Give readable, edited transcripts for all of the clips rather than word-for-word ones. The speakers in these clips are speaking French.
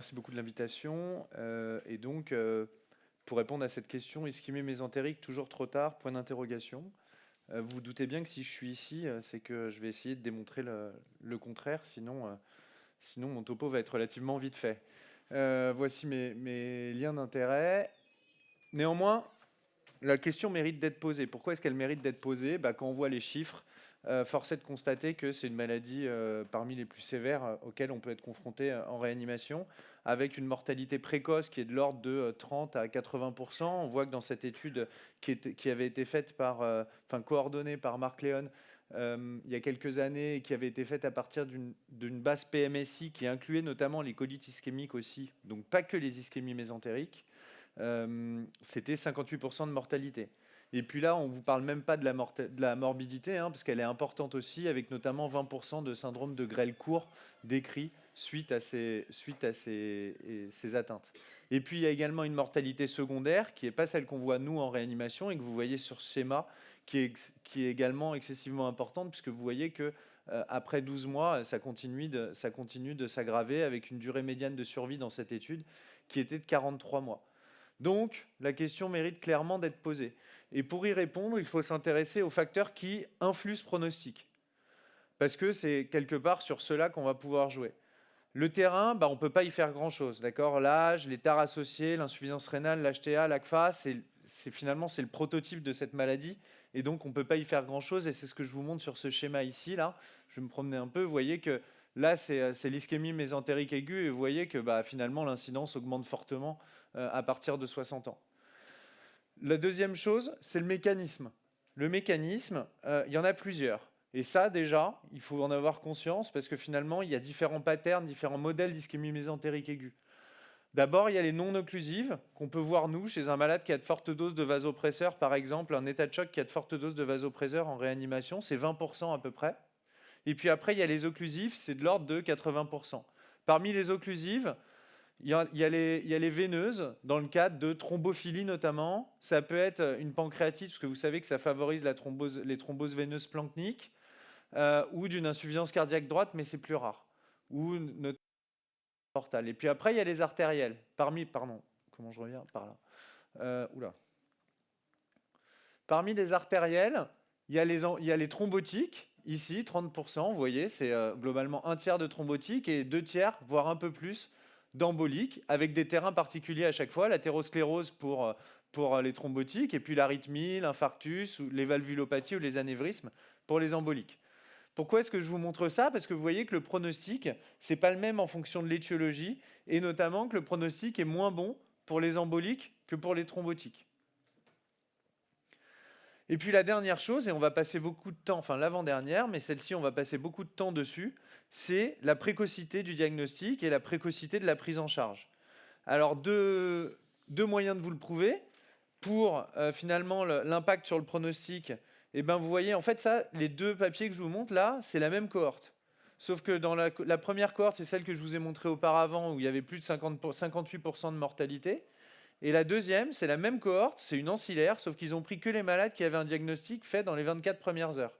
Merci beaucoup de l'invitation. Et donc, pour répondre à cette question, ischémie mésentérique, toujours trop tard, point d'interrogation. Vous vous doutez bien que si je suis ici, c'est que je vais essayer de démontrer le contraire, sinon mon topo va être relativement vite fait. Voici mes liens d'intérêt. Néanmoins, la question mérite d'être posée. Pourquoi est-ce qu'elle mérite d'être posée? Quand on voit les chiffres, force est de constater que c'est une maladie parmi les plus sévères auxquelles on peut être confronté en réanimation, avec une mortalité précoce qui est de l'ordre de 30 à 80%. On voit que dans cette étude qui avait été faite coordonnée par Marc Léon il y a quelques années et qui avait été faite à partir d'une base PMSI qui incluait notamment les colites ischémiques aussi, donc pas que les ischémies mésentériques, c'était 58% de mortalité. Et puis là, on ne vous parle même pas de la morbidité, hein, parce qu'elle est importante aussi, avec notamment 20% de syndrome de grêle court décrit suite à ces atteintes. Et puis il y a également une mortalité secondaire, qui n'est pas celle qu'on voit nous en réanimation, et que vous voyez sur ce schéma, qui est également excessivement importante, puisque vous voyez que après 12 mois, ça continue de s'aggraver, avec une durée médiane de survie dans cette étude qui était de 43 mois. Donc, la question mérite clairement d'être posée. Et pour y répondre, il faut s'intéresser aux facteurs qui influent ce pronostic. Parce que c'est quelque part sur cela qu'on va pouvoir jouer. Le terrain, on ne peut pas y faire grand-chose. D'accord. L'âge, les tares associées, l'insuffisance rénale, l'HTA, l'ACFA, finalement c'est le prototype de cette maladie. Et donc, on ne peut pas y faire grand-chose. Et c'est ce que je vous montre sur ce schéma ici. Là. Je vais me promener un peu. Vous voyez que là, c'est l'ischémie mésentérique aiguë. Et vous voyez que finalement, l'incidence augmente fortement à partir de 60 ans. La deuxième chose, c'est le mécanisme. Le mécanisme, il y en a plusieurs. Et ça, déjà, il faut en avoir conscience parce que finalement, il y a différents patterns, différents modèles d'ischémie mésentérique aiguë. D'abord, il y a les non-occlusives qu'on peut voir, nous, chez un malade qui a de fortes doses de vasopresseurs, par exemple, un état de choc qui a de fortes doses de vasopresseurs en réanimation, c'est 20% à peu près. Et puis après, il y a les occlusives, c'est de l'ordre de 80%. Parmi les occlusives, il y a les veineuses, dans le cadre de thrombophilie notamment. Ça peut être une pancréatite, parce que vous savez que ça favorise les thromboses veineuses planchniques, ou d'une insuffisance cardiaque droite, mais c'est plus rare. Ou notamment portale. Et puis après, il y a les artérielles. Comment je reviens par là Parmi les artérielles, il y a les thrombotiques. Ici, 30%, vous voyez, c'est globalement un tiers de thrombotiques et 2 tiers, voire un peu plus, d'emboliques, avec des terrains particuliers à chaque fois. L'athérosclérose pour les thrombotiques, et puis l'arythmie, l'infarctus, ou les valvulopathies ou les anévrismes pour les emboliques. Pourquoi est-ce que je vous montre ça? Parce que vous voyez que le pronostic, c'est pas le même en fonction de l'étiologie, et notamment que le pronostic est moins bon pour les emboliques que pour les thrombotiques. Et puis la dernière chose, et on va passer beaucoup de temps, enfin l'avant-dernière, mais celle-ci on va passer beaucoup de temps dessus, c'est la précocité du diagnostic et la précocité de la prise en charge. Alors deux moyens de vous le prouver. Pour finalement l'impact sur le pronostic, vous voyez, en fait, ça, les deux papiers que je vous montre là, c'est la même cohorte. Sauf que dans la première cohorte, c'est celle que je vous ai montrée auparavant, où il y avait plus de 58% de mortalité. Et la deuxième, c'est la même cohorte, c'est une ancillaire, sauf qu'ils ont pris que les malades qui avaient un diagnostic fait dans les 24 premières heures.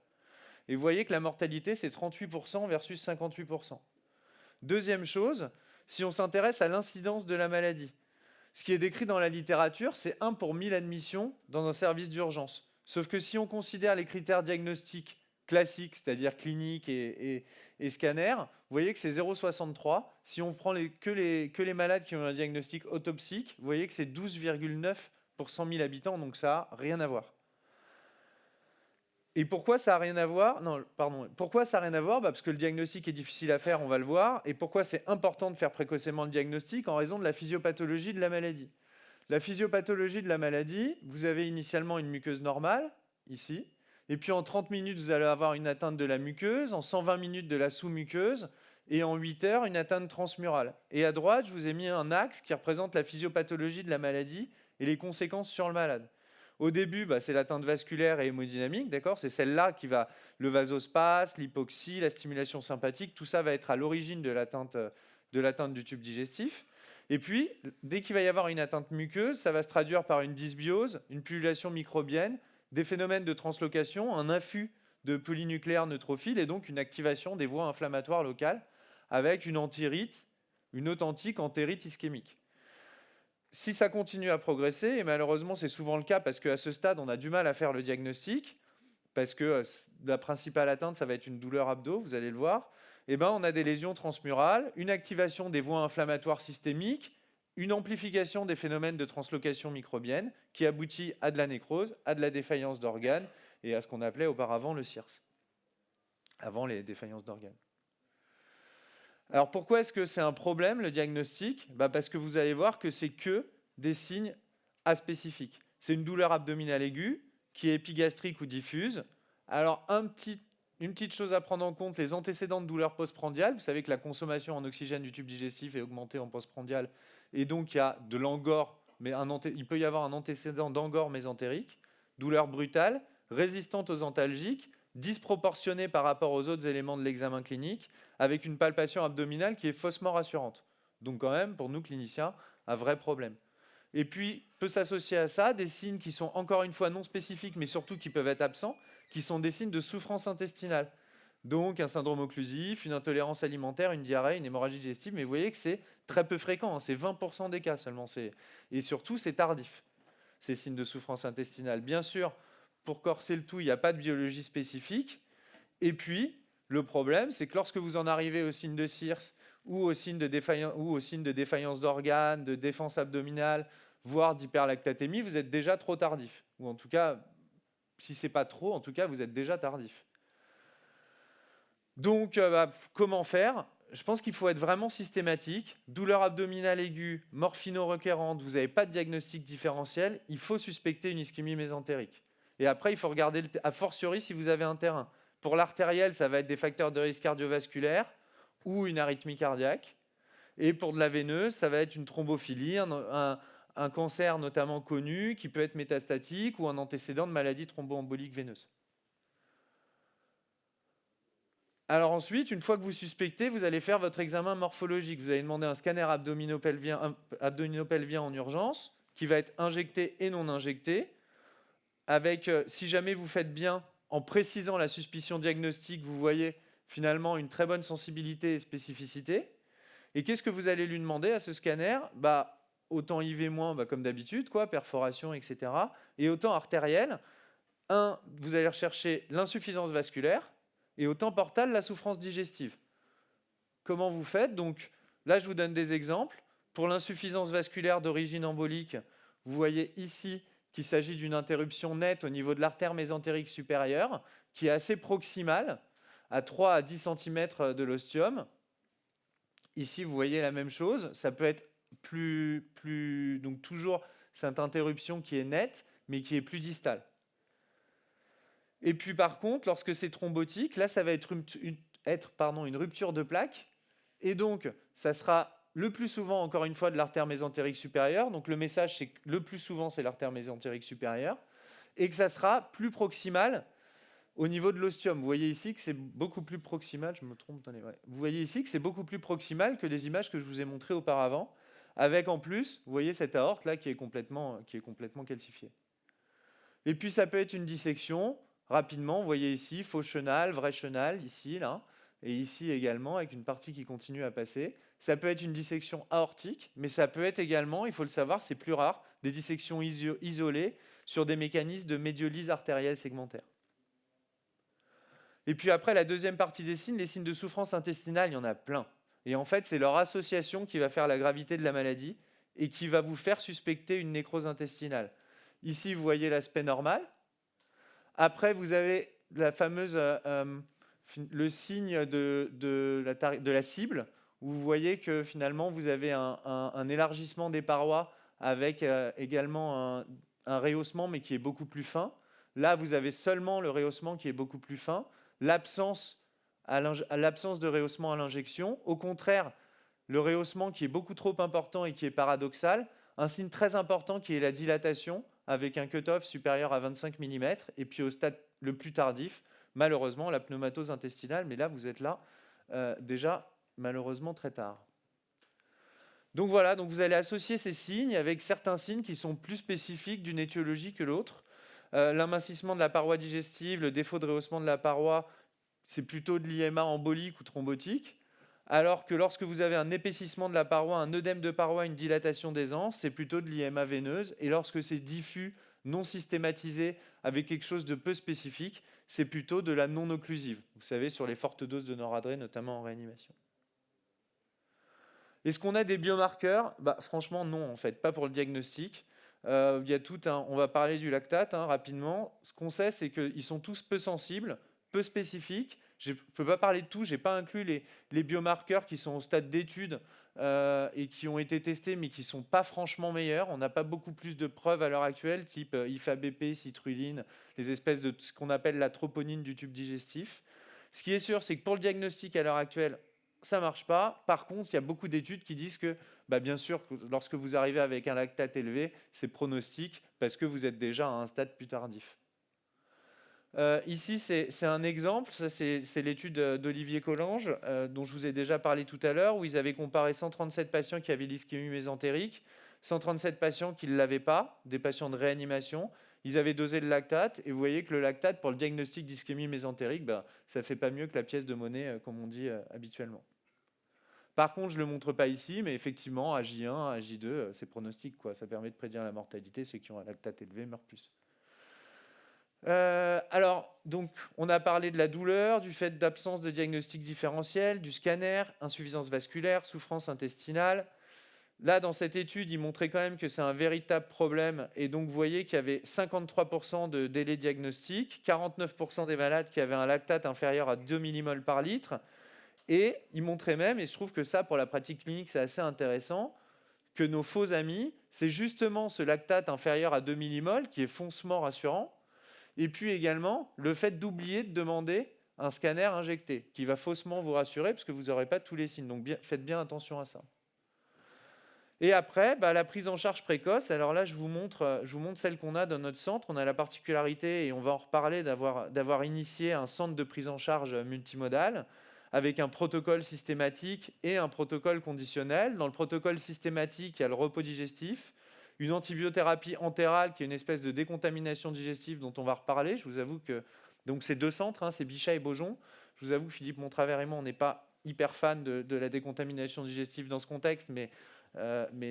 Et vous voyez que la mortalité, c'est 38% versus 58%. Deuxième chose, si on s'intéresse à l'incidence de la maladie, ce qui est décrit dans la littérature, c'est 1 pour 1000 admissions dans un service d'urgence. Sauf que si on considère les critères diagnostiques classiques, c'est-à-dire clinique et scanner, vous voyez que c'est 0,63. Si on prend que les malades qui ont un diagnostic autopsique, vous voyez que c'est 12,9 pour 100 000 habitants, donc ça n'a rien à voir. Et pourquoi ça n'a rien à voir? Pourquoi ça n'a rien à voir? Parce que le diagnostic est difficile à faire, on va le voir. Et pourquoi c'est important de faire précocement le diagnostic? En raison de la physiopathologie de la maladie. La physiopathologie de la maladie, vous avez initialement une muqueuse normale, ici. Et puis en 30 minutes, vous allez avoir une atteinte de la muqueuse, en 120 minutes de la sous-muqueuse, et en 8 heures, une atteinte transmurale. Et à droite, je vous ai mis un axe qui représente la physiopathologie de la maladie et les conséquences sur le malade. Au début, c'est l'atteinte vasculaire et hémodynamique, d'accord? C'est celle-là qui va, le vasospasme, l'hypoxie, la stimulation sympathique, tout ça va être à l'origine de l'atteinte du tube digestif. Et puis, dès qu'il va y avoir une atteinte muqueuse, ça va se traduire par une dysbiose, une pullulation microbienne, des phénomènes de translocation, un afflux de polynucléaires neutrophiles et donc une activation des voies inflammatoires locales avec une entérite une authentique entérite ischémique. Si ça continue à progresser, et malheureusement c'est souvent le cas parce qu'à ce stade on a du mal à faire le diagnostic, parce que la principale atteinte ça va être une douleur abdo, vous allez le voir, et ben on a des lésions transmurales, une activation des voies inflammatoires systémiques, une amplification des phénomènes de translocation microbienne qui aboutit à de la nécrose, à de la défaillance d'organes et à ce qu'on appelait auparavant le CIRS, avant les défaillances d'organes. Alors pourquoi est-ce que c'est un problème le diagnostic? Parce que vous allez voir que c'est que des signes aspécifiques. C'est une douleur abdominale aiguë qui est épigastrique ou diffuse. Alors une petite chose à prendre en compte, les antécédents de douleur postprandiale. Vous savez que la consommation en oxygène du tube digestif est augmentée en postprandial et donc il y a de l'angor, mais il peut y avoir un antécédent d'angor mésentérique, douleur brutale, résistante aux antalgiques, disproportionnée par rapport aux autres éléments de l'examen clinique, avec une palpation abdominale qui est faussement rassurante. Donc quand même, pour nous cliniciens, un vrai problème. Et puis, peut s'associer à ça des signes qui sont encore une fois non spécifiques, mais surtout qui peuvent être absents, qui sont des signes de souffrance intestinale. Donc un syndrome occlusif, une intolérance alimentaire, une diarrhée, une hémorragie digestive, mais vous voyez que c'est très peu fréquent, hein, c'est 20% des cas seulement. Et surtout, c'est tardif, ces signes de souffrance intestinale. Bien sûr, pour corser le tout, il n'y a pas de biologie spécifique. Et puis, le problème, c'est que lorsque vous en arrivez au signe de CIRS ou au signe de défaillance d'organes, de défense abdominale, voire d'hyperlactatémie, vous êtes déjà trop tardif. Ou en tout cas, si ce n'est pas trop, en tout cas, vous êtes déjà tardif. Donc, comment faire? Je pense qu'il faut être vraiment systématique. Douleur abdominale aiguë, morphino-requérante, vous n'avez pas de diagnostic différentiel, il faut suspecter une ischémie mésentérique. Et après, il faut regarder, a fortiori, si vous avez un terrain. Pour l'artérielle, ça va être des facteurs de risque cardiovasculaire ou une arythmie cardiaque. Et pour de la veineuse, ça va être une thrombophilie, un cancer notamment connu qui peut être métastatique ou un antécédent de maladie thromboembolique veineuse. Alors ensuite, une fois que vous suspectez, vous allez faire votre examen morphologique. Vous allez demander un scanner abdominopelvien en urgence qui va être injecté et non injecté. Avec, si jamais vous faites bien, en précisant la suspicion diagnostique, vous voyez finalement une très bonne sensibilité et spécificité. Et qu'est-ce que vous allez lui demander à ce scanner? Autant IV-, comme d'habitude, perforation, etc. Et autant artériel. Vous allez rechercher l'insuffisance vasculaire et autant portal, la souffrance digestive. Comment vous faites? Donc là, je vous donne des exemples. Pour l'insuffisance vasculaire d'origine embolique, vous voyez ici qu'il s'agit d'une interruption nette au niveau de l'artère mésentérique supérieure qui est assez proximale, à 3 à 10 cm de l'ostium. Ici, vous voyez la même chose. Ça peut être donc toujours cette interruption qui est nette, mais qui est plus distale. Et puis par contre, lorsque c'est thrombotique, là, ça va être une rupture de plaque. Et donc, ça sera le plus souvent, encore une fois, de l'artère mésentérique supérieure. Donc le message, c'est que le plus souvent, c'est l'artère mésentérique supérieure. Et que ça sera plus proximal au niveau de l'ostium. Vous voyez ici que c'est beaucoup plus proximal. Je me trompe, attendez. Ouais. Vous voyez ici que c'est beaucoup plus proximal que les images que je vous ai montrées auparavant. Avec en plus, vous voyez cette aorte là qui est complètement calcifiée. Et puis ça peut être une dissection. Rapidement, vous voyez ici, faux chenal, vrai chenal, ici, là, et ici également, avec une partie qui continue à passer. Ça peut être une dissection aortique, mais ça peut être également, il faut le savoir, c'est plus rare, des dissections isolées sur des mécanismes de médiolyse artérielle segmentaire. Et puis après, la deuxième partie des signes, les signes de souffrance intestinale, il y en a plein. Et en fait, c'est leur association qui va faire la gravité de la maladie et qui va vous faire suspecter une nécrose intestinale. Ici, vous voyez l'aspect normal. Après, vous avez la fameuse, le signe de la cible, où vous voyez que finalement, vous avez un élargissement des parois avec également un rehaussement, mais qui est beaucoup plus fin. Là, vous avez seulement le rehaussement qui est beaucoup plus fin, l'absence de rehaussement à l'injection. Au contraire, le rehaussement qui est beaucoup trop important et qui est paradoxal. Un signe très important qui est la dilatation, avec un cut-off supérieur à 25 mm, et puis au stade le plus tardif, malheureusement, la pneumatose intestinale, mais là, vous êtes là déjà, malheureusement, très tard. Donc voilà, donc vous allez associer ces signes avec certains signes qui sont plus spécifiques d'une étiologie que l'autre. L'amincissement de la paroi digestive, le défaut de rehaussement de la paroi, c'est plutôt de l'IMA embolique ou thrombotique. alors que lorsque vous avez un épaississement de la paroi, un œdème de paroi, une dilatation des anses, c'est plutôt de l'IMA veineuse. Et lorsque c'est diffus, non systématisé, avec quelque chose de peu spécifique, c'est plutôt de la non-occlusive. Vous savez, sur les fortes doses de noradré, notamment en réanimation. Est-ce qu'on a des biomarqueurs? Franchement, non, en fait, pas pour le diagnostic. Il y a on va parler du lactate rapidement. Ce qu'on sait, c'est qu'ils sont tous peu sensibles, peu spécifiques. Je ne peux pas parler de tout, je n'ai pas inclus les biomarqueurs qui sont au stade d'étude et qui ont été testés, mais qui ne sont pas franchement meilleurs. On n'a pas beaucoup plus de preuves à l'heure actuelle, type IFABP, citrulline, les espèces de ce qu'on appelle la troponine du tube digestif. Ce qui est sûr, c'est que pour le diagnostic à l'heure actuelle, ça ne marche pas. Par contre, il y a beaucoup d'études qui disent que, bien sûr, lorsque vous arrivez avec un lactate élevé, c'est pronostic parce que vous êtes déjà à un stade plus tardif. Ici, c'est un exemple. Ça, c'est l'étude d'Olivier Collange, dont je vous ai déjà parlé tout à l'heure, où ils avaient comparé 137 patients qui avaient l'ischémie mésentérique, 137 patients qui ne l'avaient pas, des patients de réanimation. Ils avaient dosé le lactate, et vous voyez que le lactate, pour le diagnostic d'ischémie mésentérique, ça ne fait pas mieux que la pièce de monnaie, comme on dit habituellement. Par contre, je ne le montre pas ici, mais effectivement, à J1, à J2, c'est pronostic, quoi. Ça permet de prédire la mortalité. Ceux qui ont un lactate élevé meurent plus. Alors, donc, on a parlé de la douleur, du fait d'absence de diagnostic différentiel, du scanner, insuffisance vasculaire, souffrance intestinale. Là, dans cette étude, il montrait quand même que c'est un véritable problème. Et donc, vous voyez qu'il y avait 53% de délai diagnostic, 49% des malades qui avaient un lactate inférieur à 2 millimoles par litre. Et il montrait même, et je trouve que ça, pour la pratique clinique, c'est assez intéressant, que nos faux amis, c'est justement ce lactate inférieur à 2 millimoles qui est faussement rassurant. Et puis également, le fait d'oublier de demander un scanner injecté, qui va faussement vous rassurer, parce que vous n'aurez pas tous les signes. Donc faites bien attention à ça. Et après, la prise en charge précoce. Alors là, je vous montre celle qu'on a dans notre centre. On a la particularité, et on va en reparler, d'avoir initié un centre de prise en charge multimodal, avec un protocole systématique et un protocole conditionnel. Dans le protocole systématique, il y a le repos digestif, une antibiothérapie entérale qui est une espèce de décontamination digestive dont on va reparler. Je vous avoue que donc ces deux centres, c'est Bichat et Beaujon. Je vous avoue que Philippe Montravers et moi, on n'est pas hyper fan de la décontamination digestive dans ce contexte, mais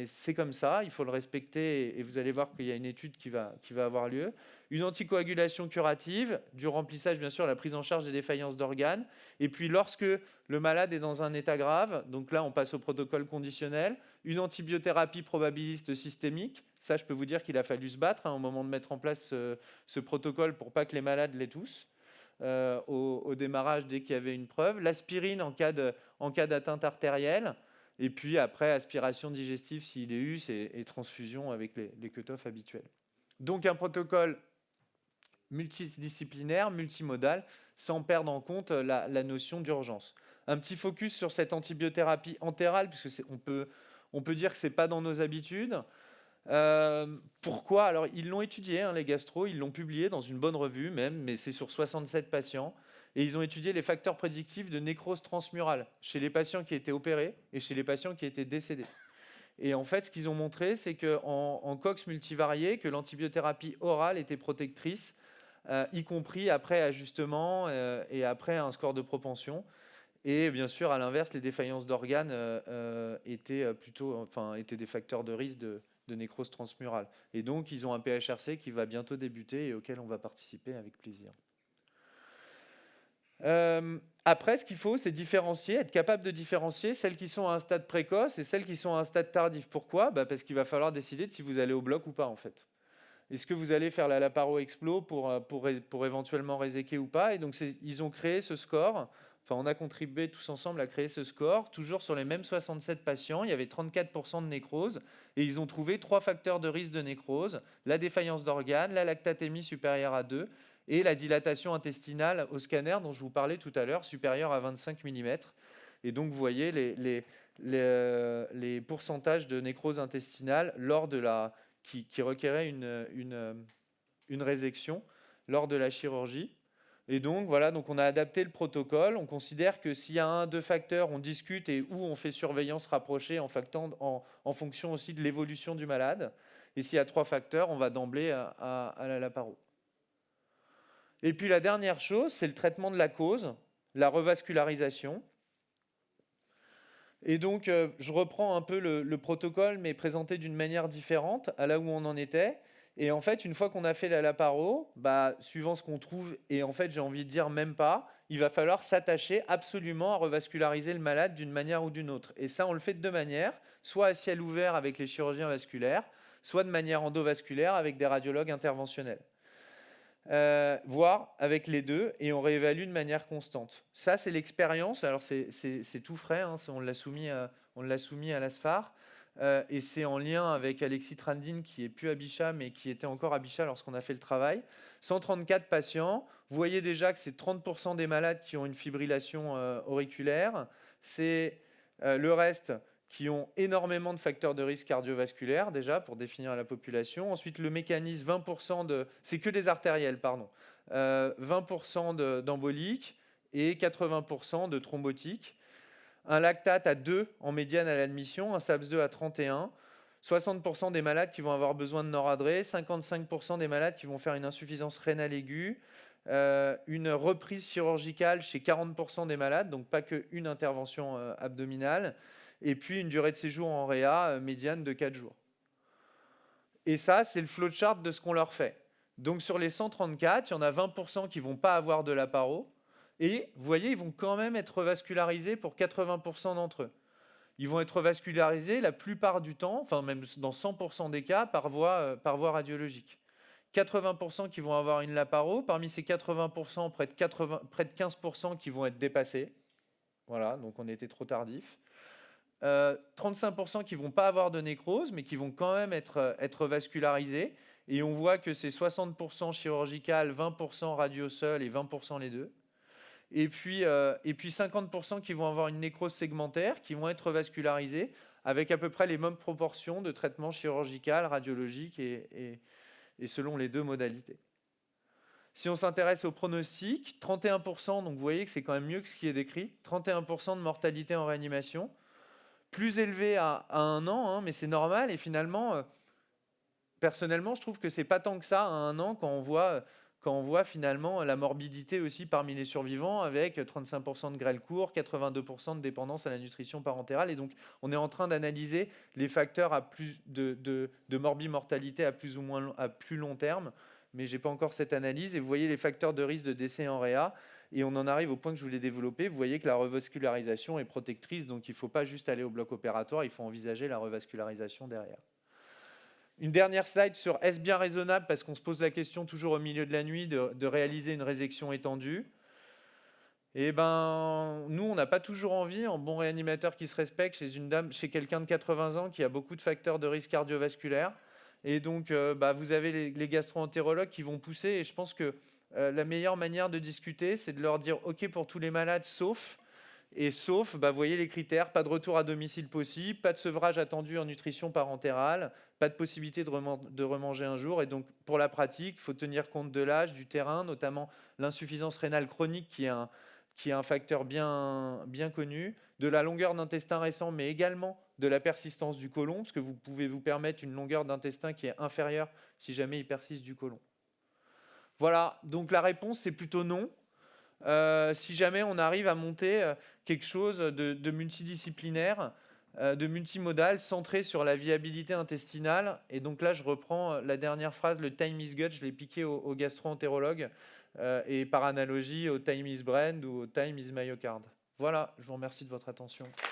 c'est comme ça, il faut le respecter et vous allez voir qu'il y a une étude qui va avoir lieu. Une anticoagulation curative, du remplissage, bien sûr, la prise en charge des défaillances d'organes. Et puis, lorsque le malade est dans un état grave, donc là, on passe au protocole conditionnel, une antibiothérapie probabiliste systémique. Ça, je peux vous dire qu'il a fallu se battre au moment de mettre en place ce protocole pour pas que les malades l'aient tous. Au démarrage, dès qu'il y avait une preuve. L'aspirine en cas d'atteinte artérielle. Et puis après, aspiration digestive s'il est eu, et transfusion avec les cut-offs habituels. Donc un protocole multidisciplinaire, multimodal, sans perdre en compte la notion d'urgence. Un petit focus sur cette antibiothérapie entérale, puisque on peut dire que ce n'est pas dans nos habitudes. Pourquoi? Alors, ils l'ont étudié, les gastro, ils l'ont publié dans une bonne revue même, mais c'est sur 67 patients. Et ils ont étudié les facteurs prédictifs de nécrose transmurale chez les patients qui étaient opérés et chez les patients qui étaient décédés. Et en fait, ce qu'ils ont montré, c'est qu'en cox multivarié, que l'antibiothérapie orale était protectrice, y compris après ajustement et après un score de propension. Et bien sûr, à l'inverse, les défaillances d'organes étaient des facteurs de risque de nécrose transmurale. Et donc, ils ont un PHRC qui va bientôt débuter et auquel on va participer avec plaisir. Après, ce qu'il faut, c'est différencier, être capable de différencier celles qui sont à un stade précoce et celles qui sont à un stade tardif. Pourquoi? Parce qu'il va falloir décider de si vous allez au bloc ou pas, en fait. Est-ce que vous allez faire la laparo-explo pour éventuellement réséquer ou pas? Et donc, ils ont créé ce score. Enfin, on a contribué tous ensemble à créer ce score, toujours sur les mêmes 67 patients. Il y avait 34% de nécrose. Et ils ont trouvé 3 facteurs de risque de nécrose: la défaillance d'organes, la lactatémie supérieure à 2 et la dilatation intestinale au scanner dont je vous parlais tout à l'heure, supérieure à 25 mm. Et donc, vous voyez les pourcentages de nécrose intestinale lors de qui requérait une résection lors de la chirurgie. Et donc, voilà, donc on a adapté le protocole. On considère que s'il y a 2 facteurs, on discute et où on fait surveillance rapprochée en fonction aussi de l'évolution du malade. Et s'il y a 3 facteurs, on va d'emblée à la laparo. Et puis la dernière chose, c'est le traitement de la cause, la revascularisation. Et donc, je reprends un peu le protocole, mais présenté d'une manière différente, à là où on en était. Et en fait, une fois qu'on a fait la laparo, bah, suivant ce qu'on trouve, et en fait, j'ai envie de dire même pas, il va falloir s'attacher absolument à revasculariser le malade d'une manière ou d'une autre. Et ça, on le fait de deux manières, soit à ciel ouvert avec les chirurgiens vasculaires, soit de manière endovasculaire avec des radiologues interventionnels. Voire avec les deux, et on réévalue de manière constante. Ça, c'est l'expérience. Alors, c'est tout frais, hein, on l'a soumis à l'ASFAR, et c'est en lien avec Alexis Trandine, qui est plus à Bichat, mais qui était encore à Bichat lorsqu'on a fait le travail. 134 patients. Vous voyez déjà que c'est 30% des malades qui ont une fibrillation auriculaire. C'est le reste qui ont énormément de facteurs de risque cardiovasculaire, déjà, pour définir la population. Ensuite, le mécanisme, 20% de... C'est que des artériels, pardon. 20% d'emboliques et 80% de thrombotiques. Un lactate à 2 en médiane à l'admission, un SAPS2 à 31. 60% des malades qui vont avoir besoin de noradré, 55% des malades qui vont faire une insuffisance rénale aiguë, une reprise chirurgicale chez 40% des malades, donc pas qu'une intervention abdominale, et puis une durée de séjour en réa médiane de 4 jours. Et ça, c'est le flowchart de ce qu'on leur fait. Donc sur les 134, il y en a 20% qui ne vont pas avoir de laparo, et vous voyez, ils vont quand même être vascularisés pour 80% d'entre eux. Ils vont être vascularisés la plupart du temps, enfin même dans 100% des cas, par voie radiologique. 80% qui vont avoir une laparo. Parmi ces 80%, près de 15% qui vont être dépassés. Voilà, donc on était trop tardif. 35% qui ne vont pas avoir de nécrose, mais qui vont quand même être vascularisés. Et on voit que c'est 60% chirurgical, 20% radio seul et 20% les deux. Et puis 50% qui vont avoir une nécrose segmentaire, qui vont être vascularisés, avec à peu près les mêmes proportions de traitement chirurgical, radiologique et selon les deux modalités. Si on s'intéresse au pronostic, 31%, donc vous voyez que c'est quand même mieux que ce qui est décrit, 31% de mortalité en réanimation, plus élevé à 1 an, hein, mais c'est normal. Et finalement, personnellement, je trouve que c'est pas tant que ça à 1 an quand on voit finalement la morbidité aussi parmi les survivants, avec 35% de grêle court, 82% de dépendance à la nutrition parentérale. Et donc, on est en train d'analyser les facteurs de morbimortalité à plus ou moins à plus long terme, mais je n'ai pas encore cette analyse. Et vous voyez les facteurs de risque de décès en réa, et on en arrive au point que je voulais développer. Vous voyez que la revascularisation est protectrice, donc il ne faut pas juste aller au bloc opératoire, il faut envisager la revascularisation derrière. Une dernière slide sur est-ce bien raisonnable, parce qu'on se pose la question toujours au milieu de la nuit, de réaliser une résection étendue. Eh ben, nous, on n'a pas toujours envie, en bon réanimateur qui se respecte, chez quelqu'un de 80 ans qui a beaucoup de facteurs de risque cardiovasculaire. Et donc, vous avez les gastro-entérologues qui vont pousser. Et je pense que la meilleure manière de discuter, c'est de leur dire « OK pour tous les malades, sauf… » Et sauf, vous voyez les critères, pas de retour à domicile possible, pas de sevrage attendu en nutrition parentérale, pas de possibilité de remanger un jour. Et donc, pour la pratique, il faut tenir compte de l'âge, du terrain, notamment l'insuffisance rénale chronique qui est un facteur bien connu, de la longueur d'intestin récent, mais également de la persistance du côlon, parce que vous pouvez vous permettre une longueur d'intestin qui est inférieure si jamais il persiste du côlon. Voilà, donc la réponse, c'est plutôt non. Si jamais on arrive à monter quelque chose de multidisciplinaire, de multimodal, centré sur la viabilité intestinale. Et donc là, je reprends la dernière phrase, le time is gut, je l'ai piqué au gastro-entérologue, et par analogie au time is brain ou au time is myocarde. Voilà, je vous remercie de votre attention.